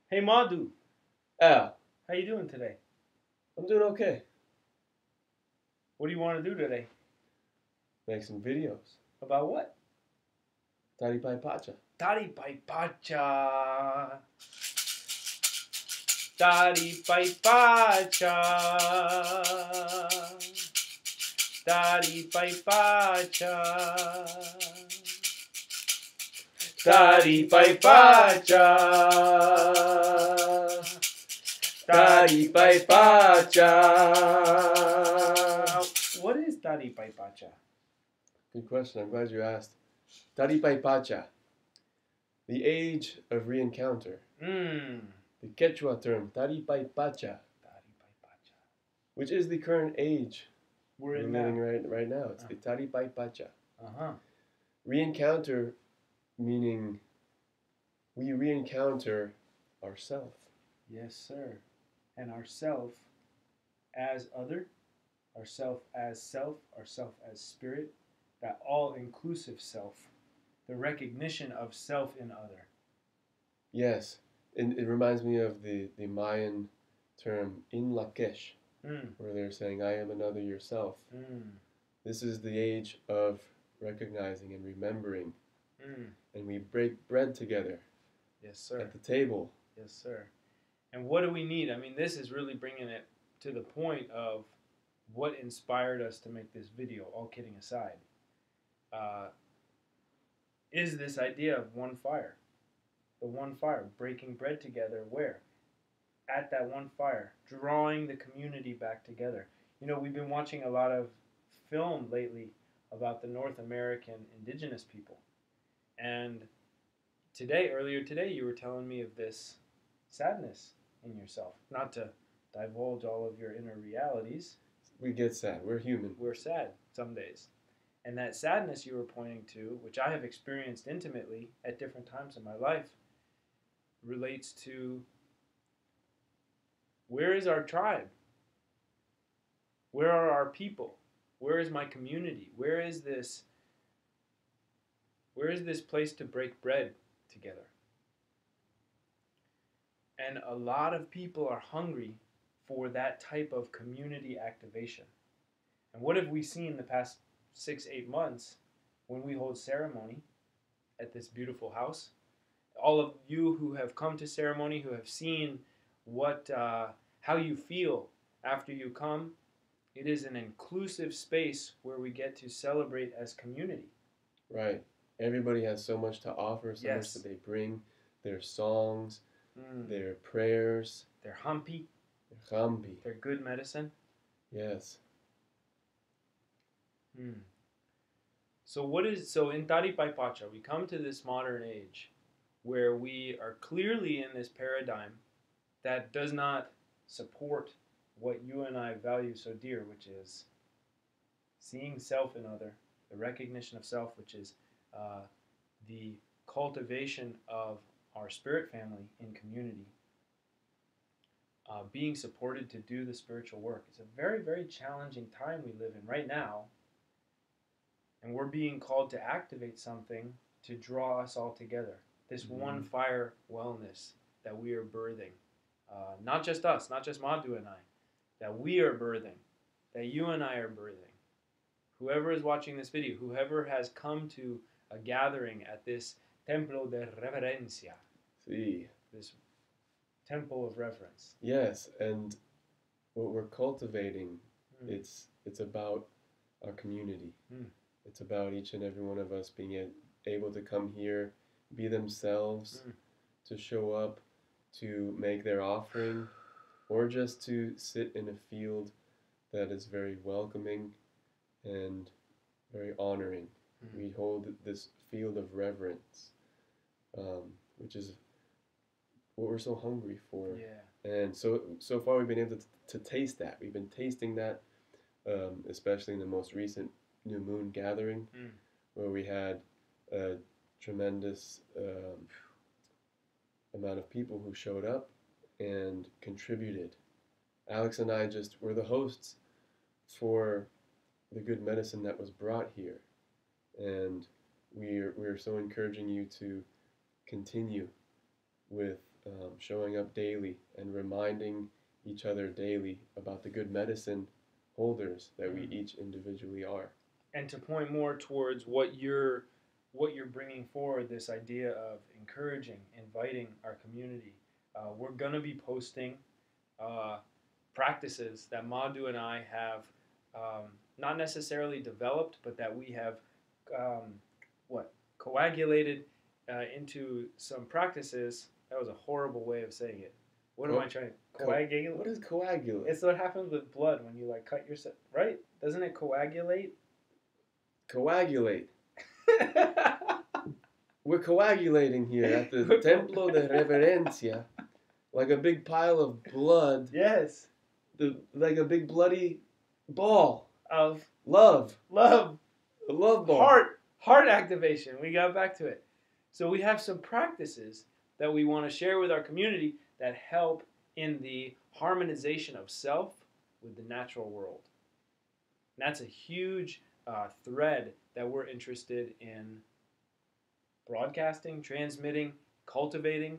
Hey Madhu, Ah, how you doing today? I'm doing okay. What do you want to do today? Make some videos. About what? Tari Pai Pacha. Tari pai pacha. Tari pai pacha. Tari pai pacha. Tari Pai Pacha. Tari Pai Pacha. What is Tari pai pacha? Good question. I'm glad you asked. Tari Pai Pacha. The age of re-encounter. Mmm. The Quechua term Tari Pai Pacha, Tari pai pacha. which is the current age We're we're in living now. right now. It's the Tari Pai Pacha. Uh-huh. Re-encounter meaning we re-encounter ourself. Yes, sir. And ourself as other, ourself as spirit, that all inclusive self, the recognition of self in other. Yes, and it reminds me of the Mayan term in Lakesh, Mm, where they're saying, I am another yourself. mm, This is the age of recognizing and remembering, mm. and we break bread together Yes, sir. at the table. Yes, sir. And what do we need? I mean, this is really bringing it to the point of what inspired us to make this video, all kidding aside, uh, is this idea of one fire. The one fire, breaking bread together where? At that one fire, drawing the community back together. You know, we've been watching a lot of film lately about the North American indigenous people. And earlier today, you were telling me of this sadness in yourself. Not to divulge all of your inner realities, We get sad. We're human. we're sad some days. And that sadness you were pointing to, which I have experienced intimately at different times in my life, relates to where is our tribe? Where are our people? Where is my community? Where is this place to break bread together? And a lot of people are hungry for that type of community activation. And what have we seen the past 6, 8 months when we hold ceremony at this beautiful house? All of you who have come to ceremony, who have seen how you feel after you come, it is an inclusive space where we get to celebrate as community. Right. Everybody has so much to offer, so much Yes. that they bring. Their songs, Mm. their prayers, They're humpy. their chambi. They're good medicine. Yes. Mm. So in Tari Pai Pacha, we come to this modern age where we are clearly in this paradigm that does not support what you and I value so dear, which is seeing self in other, the recognition of self, which is uh, the cultivation of our spirit family in community, being supported to do the spiritual work. It's a very, very challenging time we live in right now, and we're being called to activate something to draw us all together. This one fire wellness that we are birthing. Not just us, not just Madhu and I, that we are birthing, that you and I are birthing. Whoever is watching this video, whoever has come to a gathering at this Templo de Reverencia, See. this temple of reverence. Yes, and what we're cultivating, Mm. it's about our community. Mm. It's about each and every one of us being able to come here, be themselves, to show up, to make their offering, or just to sit in a field that is very welcoming and very honoring. Mm. We hold this field of reverence, which is what we're so hungry for. Yeah. And so far we've been able to taste that. We've been tasting that, especially in the most recent new moon gathering, where we had a tremendous amount of people who showed up and contributed. Alex and I just were the hosts for the good medicine that was brought here, and we're so encouraging you to continue with showing up daily and reminding each other daily about the good medicine holders that we each individually are. And to point more towards what you're bringing forward, this idea of encouraging, inviting our community. We're going to be posting practices that Madhu and I have not necessarily developed, but that we have coagulated into some practices. That was a horrible way of saying it. What am I trying to coagulate? What is coagulate? It's what happens with blood when you like cut yourself, right? Doesn't it coagulate? Coagulate. We're coagulating here at the Templo de Reverencia, like a big pile of blood. Yes. Like a big bloody ball Of love. love. A love ball. Heart activation. We got back to it. So we have some practices that we want to share with our community that help in the harmonization of self with the natural world. And that's a huge thread that we're interested in broadcasting, transmitting, cultivating,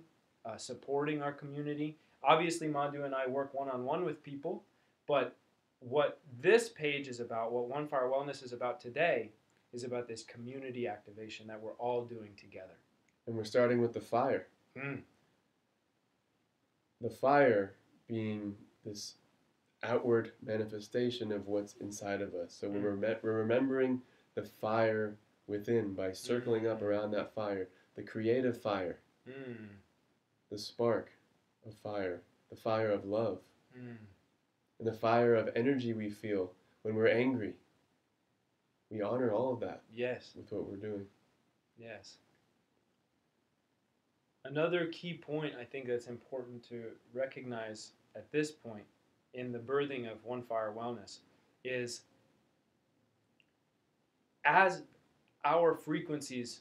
supporting our community. Obviously, Madhu and I work one-on-one with people, but what this page is about, what One Fire Wellness is about today, is about this community activation that we're all doing together. And we're starting with the fire. Mm. The fire being this outward manifestation of what's inside of us. So we're remembering the fire within by circling up around that fire, the creative fire, the spark of fire, the fire of love, and the fire of energy we feel when we're angry. We honor all of that. Yes. With what we're doing. Yes. Another key point I think that's important to recognize at this point in the birthing of One Fire Wellness is as our frequencies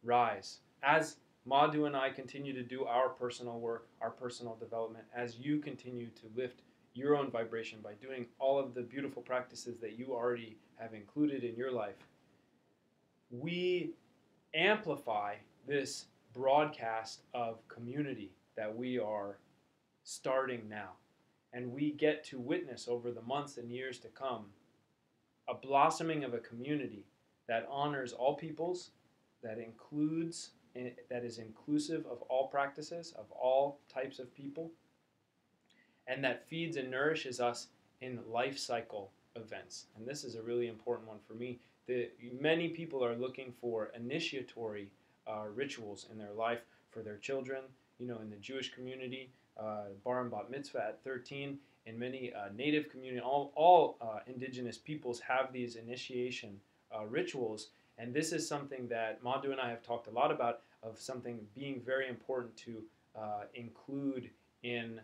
rise, as Madhu and I continue to do our personal work, our personal development, as you continue to lift your own vibration by doing all of the beautiful practices that you already have included in your life, we amplify this broadcast of community that we are starting now. And we get to witness over the months and years to come a blossoming of a community that honors all peoples, that is inclusive of all practices, of all types of people, and that feeds and nourishes us in life cycle events. And this is a really important one for me. Many people are looking for initiatory rituals in their life for their children. You know, in the Jewish community, bar and bat mitzvah at 13. In many native community, all indigenous peoples have these initiation rituals. And this is something that Madhu and I have talked a lot about, of something being very important to include in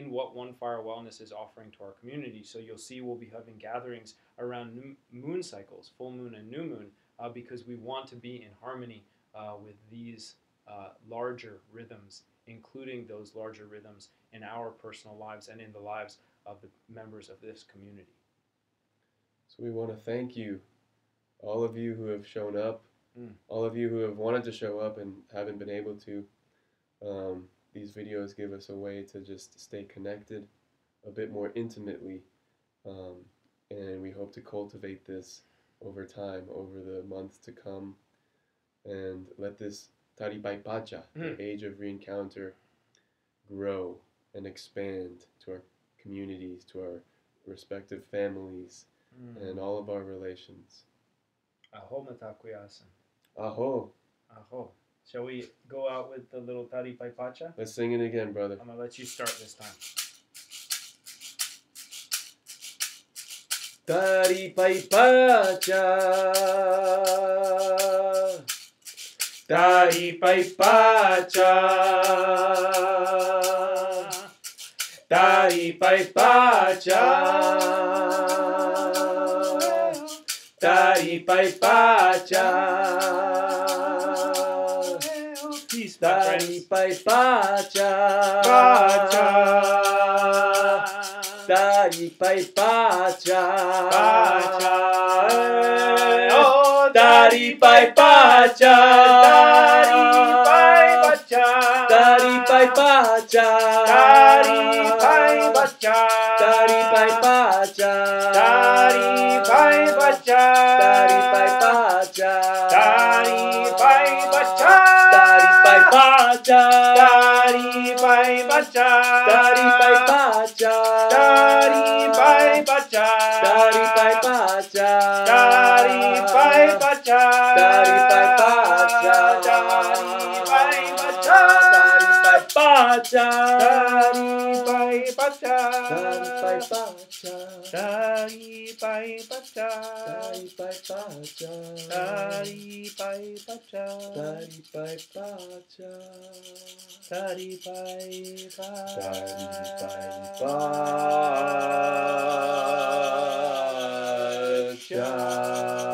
what One Fire Wellness is offering to our community. So you'll see we'll be having gatherings around moon cycles, full moon and new moon, because we want to be in harmony with these larger rhythms, including those larger rhythms in our personal lives and in the lives of the members of this community. So we want to thank you, all of you who have shown up, all of you who have wanted to show up and haven't been able to. These videos give us a way to just stay connected a bit more intimately, and we hope to cultivate this over time, over the months to come, and let this Taripaipacha, the age of reencounter, grow and expand to our communities, to our respective families, and all of our relations. Aho matakuyasan. Aho. Aho. Shall we go out with the little Taripaipacha? Let's sing it again, brother. I'm going to let you start this time. Taripaipacha, Taripaipacha, Taripaipacha, Taripaipacha, Taripaipacha, Taripaipacha, oh, Taripaipacha, Taripaipacha, Taripaipacha. pai pacha. Dari pai bacha. Dari pai pacha. Dari pai bacha. Dari pai pacha. Dari pai bacha. Dari pai pacha. Dari pai bacha. Dari pai pacha. Dari pai bacha. Dari pai pacha. Dari pai bacha. Dari pai pacha. Dari pai bacha. Dari pai pacha. Dari pai bacha. Dari pai pacha. Dari pai bacha. Dari pai pacha. Dari pai bacha. Dari pai pacha. Dari pai bacha. Dari pai pacha.